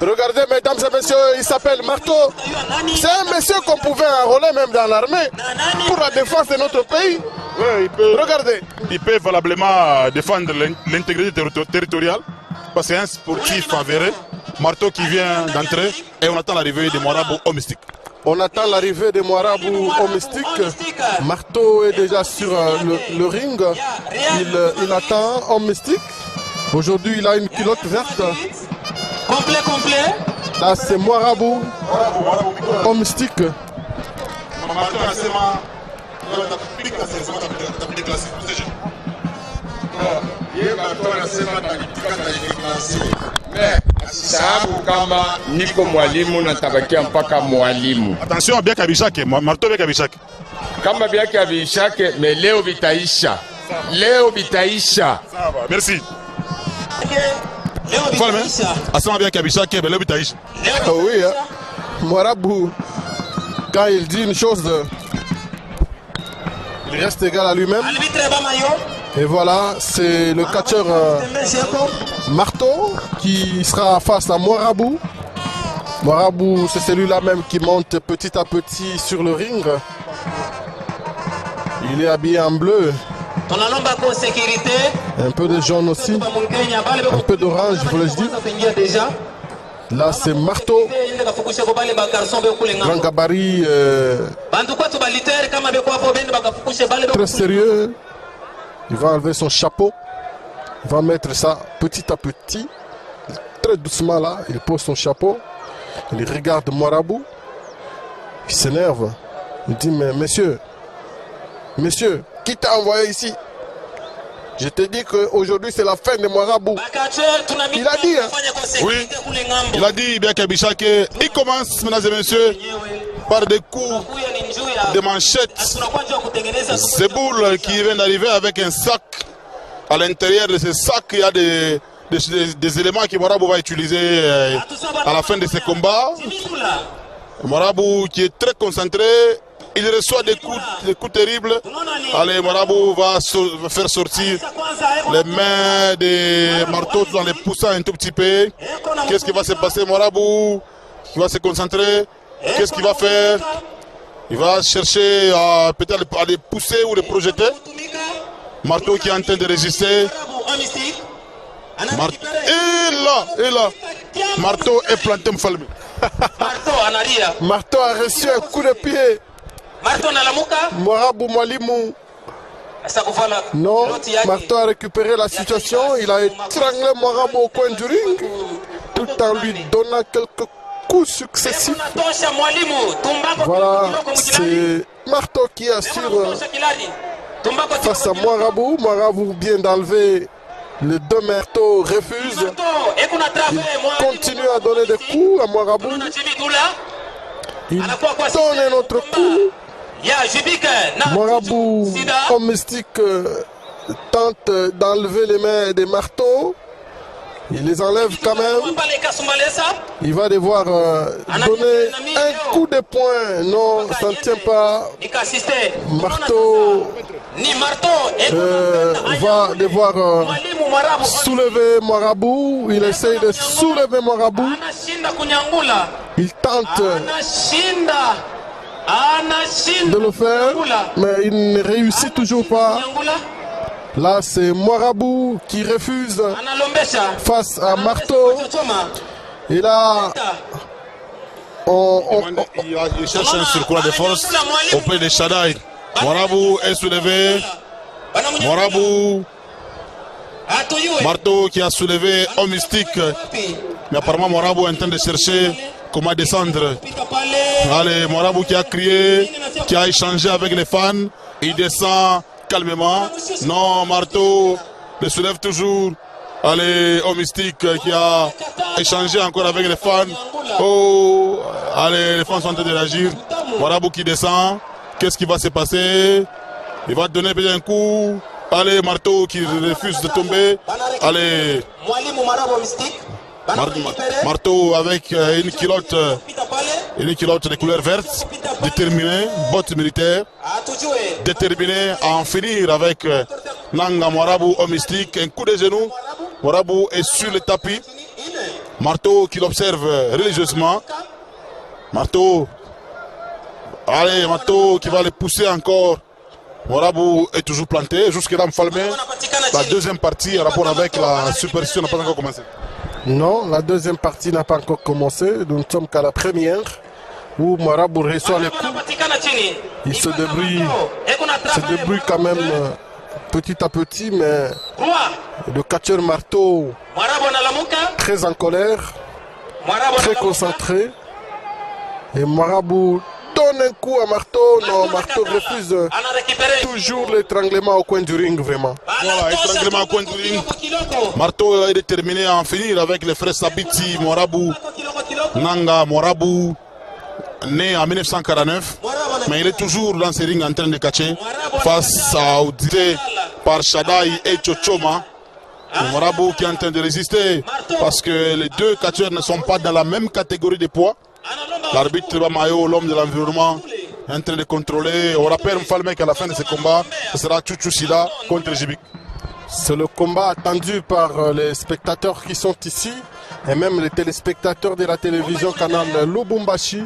Regardez, mesdames et messieurs, il s'appelle Marteau. C'est un monsieur qu'on pouvait enrôler même dans l'armée pour la défense de notre pays. Ouais, Regardez. Il peut valablement défendre l'intégrité territoriale parce que c'est un sportif avéré. Marteau qui vient d'entrer et on attend l'arrivée de Marabout au Mystique. On attend l'arrivée de Marabout au Mystique. Marteau est déjà sur le ring. Il attend au Mystique. Aujourd'hui, il a une culotte verte. Complet. Là, c'est Marabout au Mystique. Attention à bien Kabishake, Marteau bien Kabishake. Kama bien Kabishake, mais Léo Vitaïcha. Léo Vitaïcha. Ça va, merci. Asama bien Kabishake, mais Léo Vitaïcha. Oui, hein. Marabout, quand il dit une chose, il reste égal à lui-même. Et voilà, c'est le catcheur Marteau qui sera face à Marabout. Marabout, c'est celui-là même qui monte petit à petit sur le ring. Il est habillé en bleu. Un peu de jaune aussi. Un peu d'orange, voulais-je dire. Là, c'est Marteau. Grand gabarit. Très sérieux. Il va enlever son chapeau. Il va mettre ça petit à petit. Très doucement là. Il pose son chapeau. Il regarde Marabout. Il s'énerve. Il dit, mais monsieur, qui t'a envoyé ici? Je te dis qu'aujourd'hui c'est la fin de Marabout. Il a dit, hein? Oui, il a dit bien Kabishake. Il commence, mesdames et messieurs, par des coups de manchette. Zeboul qui vient d'arriver avec un sac. À l'intérieur de ce sac, il y a des éléments que Marabout va utiliser à la fin de ses combats. Marabout qui est très concentré. Il reçoit des coups terribles. Allez, Marabout va faire sortir les mains de Marteau dans les poussant un tout petit peu. Qu'est-ce qui va se passer? Marabout qui va se concentrer. Qu'est-ce qu'il va faire? Il va chercher peut-être à les pousser ou les projeter. Marteau qui est en train de résister. Et là, Marteau est planté Mfalmi. Marteau a reçu un coup de pied. Marabout Mwalimu. Non, Marteau a récupéré la situation. Il a étranglé Marabout au coin du ring tout en lui donnant quelques coups successifs. Voilà, c'est Marteau qui assure face à Marabout. Marabout vient d'enlever les deux. Marteau refuse. Il continue à donner des coups à Marabout. Il donne un autre coup. Marabout, homme mystique, tente d'enlever les mains des marteaux. Il les enlève quand même. Il va devoir donner un coup de poing. Non, ça ne tient pas. Marteau va devoir soulever Marabout. Il essaye de soulever Marabout. Il tente de le faire, mais il ne réussit toujours pas. Là, c'est Marabout qui refuse face à Marteau. Et là, il cherche un surcroît de force auprès de Shaddai. Marabout est soulevé. Marteau qui a soulevé au mystique. Mais apparemment, Marabout est en train de chercher comment descendre. Allez, Marabout qui a crié, qui a échangé avec les fans. Il descend calmement. Non, Marteau le soulève toujours. Allez, au mystique qui a échangé encore avec les fans. Oh, allez, les fans sont en train de réagir. Marabout qui descend. Qu'est-ce qui va se passer? Il va donner peut-être un coup. Allez, Marteau qui refuse de tomber. Allez. Marteau avec une culotte de couleur verte, déterminé, botte militaire, déterminé à en finir avec Nanga Marabout au mystique. Un coup de genou, Marabout est sur le tapis. Marteau qui l'observe religieusement. Marteau. Allez, Marteau qui va le pousser encore. Morabou est toujours planté. Jusque-là, Mfalme. La deuxième partie en rapport avec la superstition n'a pas encore commencé. Non, la deuxième partie n'a pas encore commencé. Nous ne sommes qu'à la première où Morabou reçoit les coups. Il se débrouille quand même petit à petit, mais le catcheur Marteau, très en colère, très concentré. Et Morabou donne un coup à Marteau. Non, Marteau refuse toujours l'étranglement au coin du ring, vraiment. Voilà, étranglement au coin du ring. Marteau est déterminé à en finir avec les frères Sabiti, Morabou, Nanga, Morabou, né en 1949. Mais il est toujours dans ces rings en train de catcher face à Oudité par Shadai et Chochoma. Morabou qui est en train de résister parce que les deux catcheurs ne sont pas dans la même catégorie de poids. L'arbitre Bamayo, l'homme de l'environnement, est en train de contrôler. On rappelle Mfalme qu'à la fin de ce combat, ce sera Chouchou Sida contre Jibik. C'est le combat attendu par les spectateurs qui sont ici et même les téléspectateurs de la télévision canal Lubumbashi.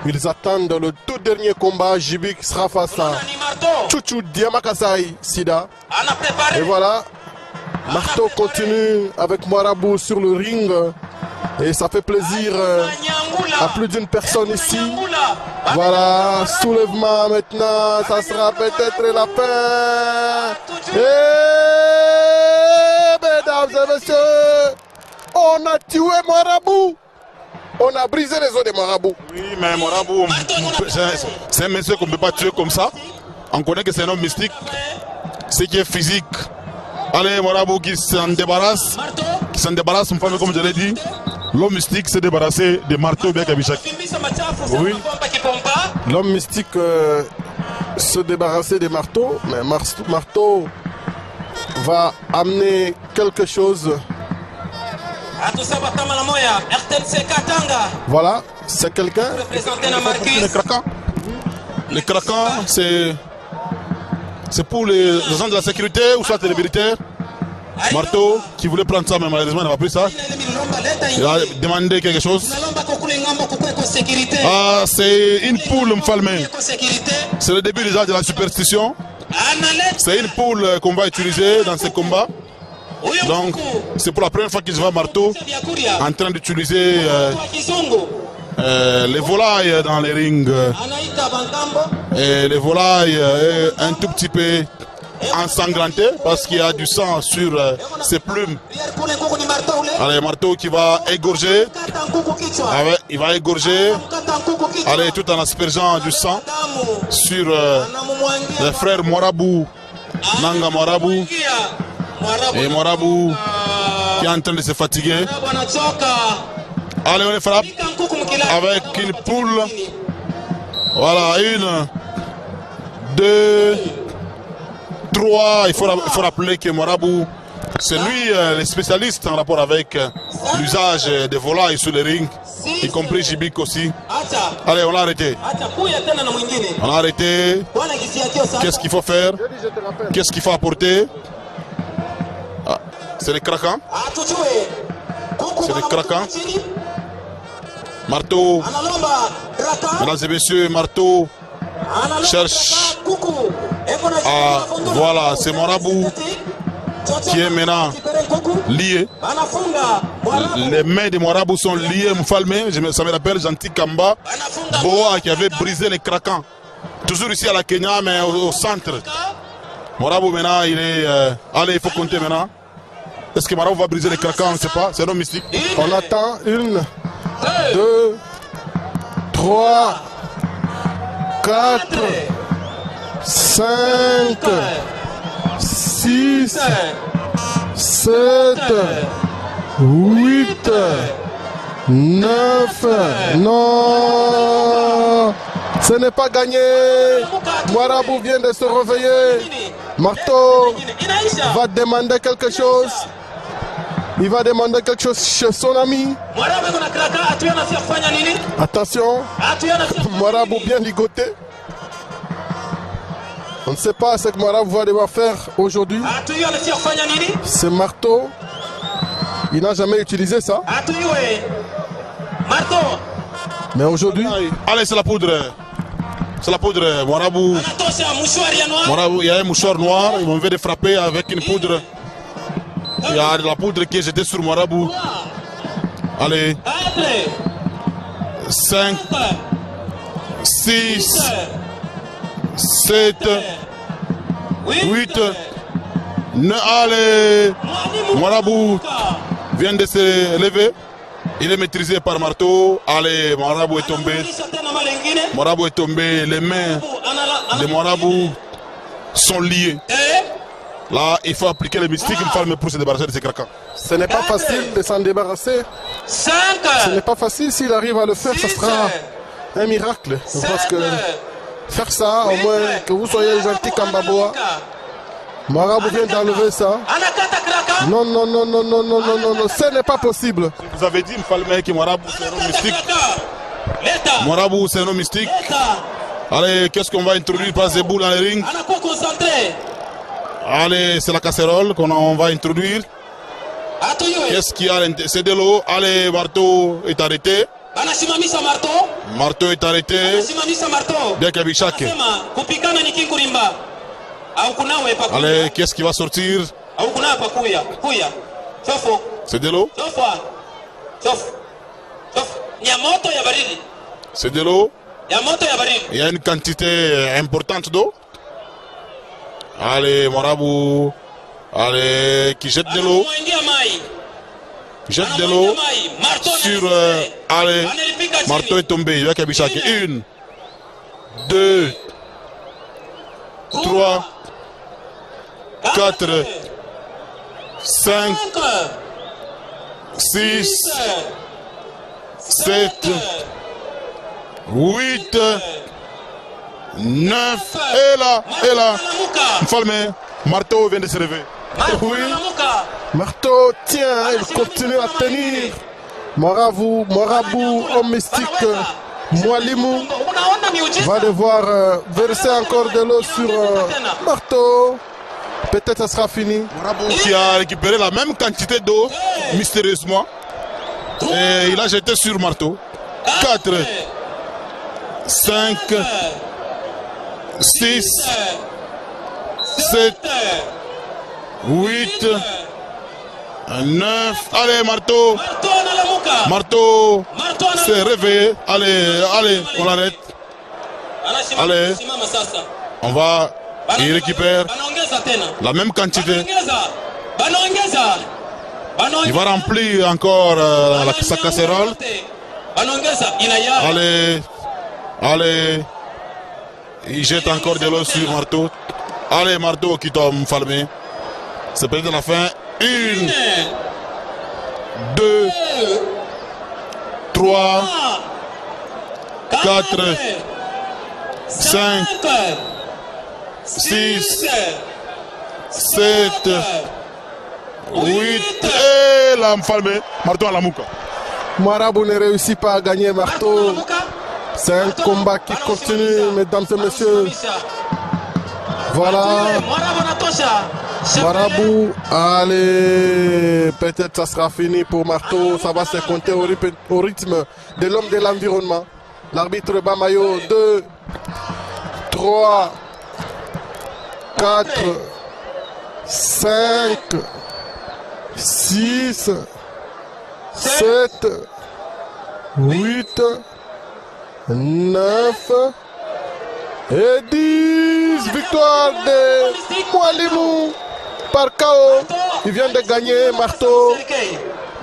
Ils attendent le tout dernier combat. Jibik sera face à Chouchou Diamakasai Sida. Et voilà, Marteau continue avec Morabou sur le ring. Et ça fait plaisir à plus d'une personne ici. Voilà, soulèvement maintenant, ça sera peut-être la fin. Et mesdames et messieurs, on a tué Morabou. On a brisé les os de Morabou. Oui, mais Morabou, c'est un monsieur qu'on ne peut pas tuer comme ça. On connaît que c'est un homme mystique. Ce qui est physique. Allez, Morabou qui s'en débarrasse. Qui s'en débarrasse, comme je l'ai dit. L'homme mystique s'est débarrassé de Marteau bien Kabishak. Oui. L'homme mystique se débarrasser des marteaux, mais Marteau va amener quelque chose. Voilà, c'est quelqu'un. Les craquants. Les craquants, c'est pour les agents de la sécurité ou soit les militaires. Marteau qui voulait prendre ça, mais malheureusement il n'a pas pris ça. Il a demandé quelque chose. Ah, c'est une poule Mfalme. C'est le début déjà de la superstition. C'est une poule qu'on va utiliser dans ces combats. Donc, c'est pour la première fois qu'il se voit Marteau en train d'utiliser les volailles dans les rings. Et les volailles un tout petit peu ensanglanté parce qu'il y a du sang sur ses plumes. Allez, Marteau qui va égorger. Il va égorger. Allez, tout en aspergeant du sang sur les frères Morabou, Nanga Morabou. Et Morabou qui est en train de se fatiguer. Allez, on les frappe avec une poule. Voilà, 1, 2, 3. Il faut rappeler que Morabou, c'est lui le spécialiste en rapport avec l'usage des volailles sur les rings, y compris Jibik aussi. Allez, on l'a arrêté. On l'a arrêté. Qu'est-ce qu'il faut faire? Qu'est-ce qu'il faut apporter? Ah, c'est les craquants. C'est les craquants. Marteau. Mesdames et messieurs, Marteau cherche. Ah, voilà, c'est Morabou qui est maintenant lié. Les mains de Morabou sont liées, Mfalme. Ça me rappelle Gentil Kamba, Boa qui avait brisé les craquants. Toujours ici à la Kenya, mais au centre. Morabou maintenant, il est... allez, il faut compter maintenant. Est-ce que Morabou va briser les craquants? On ne sait pas, c'est un homme mystique. On attend 1, 2, 3, 4, 5, 6, 7, 8, 9. Non, ce n'est pas gagné. Morabou vient de se réveiller. Marteau va demander quelque chose. Il va demander quelque chose chez son ami. Attention, Morabou bien ligoté. On ne sait pas ce que Morabou va devoir faire aujourd'hui. C'est Marteau Il n'a jamais utilisé ça. Mais aujourd'hui... Allez, c'est la poudre. C'est la poudre. Marabout. Il y a un mouchoir noir. Ils m'ont fait de frapper avec une poudre. Il y a de la poudre qui est jetée sur Marabout. Allez. 5, 6, 7, 8, 9. Allez. Marabout vient de se lever. Il est maîtrisé par marteau. Allez, Marabout est tombé. Marabout est tombé. Les mains de Marabout sont liées. Là, il faut appliquer les mystiques pour se débarrasser de ces craquants. Ce n'est pas facile de s'en débarrasser. Ce n'est pas facile. S'il arrive à le faire, ce sera un miracle. Parce que faire ça, au moins que vous soyez gentil Kambaboa. Marabout vient d'enlever ça. Non, non, non, non, non, non, non, non, non, ce n'est pas possible. Vous avez dit, Mfalme, que Marabout c'est un homme mystique. Marabout c'est un homme mystique. Allez, qu'est-ce qu'on va introduire par Zebou dans le ring? Allez, c'est la casserole qu'on va introduire. Qu'est-ce qu'il y a? C'est de l'eau. Allez, marteau est arrêté. Marteau est arrêté. Bien Kabishake. Allez, qu'est-ce qui va sortir? C'est de l'eau. C'est de l'eau. Il y a une quantité importante d'eau. Allez, Marabout. Allez, qui jette de l'eau. Jette de l'eau sur... allez, marteau est tombé. Il y a Kabishake. 1, 2, 3, 4, 5, 6, 7, 8, 9, et là, Mfalme, marteau vient de se lever. Oui, marteau tient, il continue à tenir. Marabout, homme mystique, Mwalimu va devoir verser encore de l'eau sur marteau. Peut-être ça sera fini. Marabout qui a récupéré la même quantité d'eau, mystérieusement. Et il a jeté sur marteau. 4, 5, 6, 7, 8, 9. Allez, marteau. Marteau s'est réveillé. Allez, on l'arrête. Allez, on va. Il récupère la même quantité. Il va remplir encore sa casserole. Allez. Il jette encore de l'eau sur marteau. Allez, marteau qui tombe, Falmé. C'est peut-être la fin. 1, 2, 3, 4, 5, 6, 7, 8. Et là, Mfalme, marteau à la mouka. Marabout ne réussit pas à gagner marteau. C'est un combat qui continue, mesdames et messieurs. Voilà. Marabout, allez, peut-être ça sera fini pour marteau. Ça va se compter au rythme de l'homme de l'environnement. L'arbitre Bamayo, 2, 3, 4, 5, 6, 7, 8, 9 et 10. Victoire de Mwalimu par KO. Il vient de gagner marteau.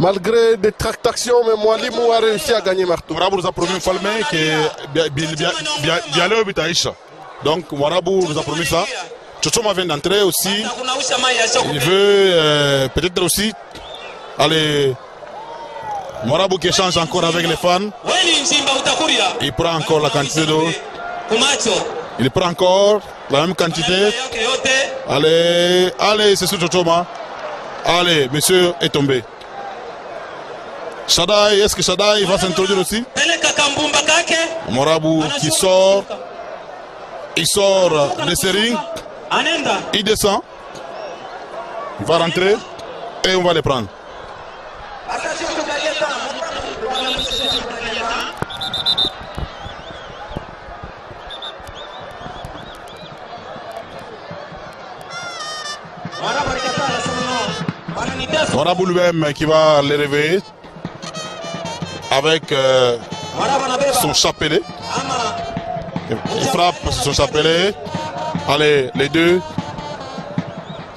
Malgré des tractations, mais Mwalimu a réussi à gagner marteau. Marabout nous a promis Falmé qu'il allait au Bitaïcha. Donc Marabout nous a promis ça. Tchotchoma vient d'entrer aussi. Il veut peut-être aussi aller. Marabout qui échange encore avec les fans. Il prend encore la quantité d'eau. Il prend encore la même quantité. Allez, c'est sur Tchotchoma. Allez, monsieur est tombé. Shadai, est-ce que Shadai va s'introduire aussi? Marabout qui sort. Il sort de ses rings. Il descend. Il va rentrer et on va les prendre. Marabout lui-même qui va les réveiller avec son chapelet. Il frappe sur son chapelet. Allez, les deux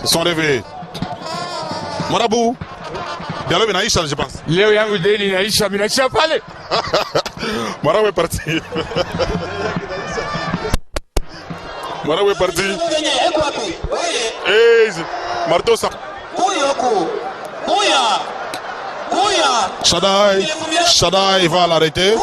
se sont réveillés. Marabout. Diallo Benaïcha, je pense. Leo yangu deni inaisha, minaisha pale. Marabout est parti. Marabout est parti. Et marteau ça. Shadai va l'arrêter.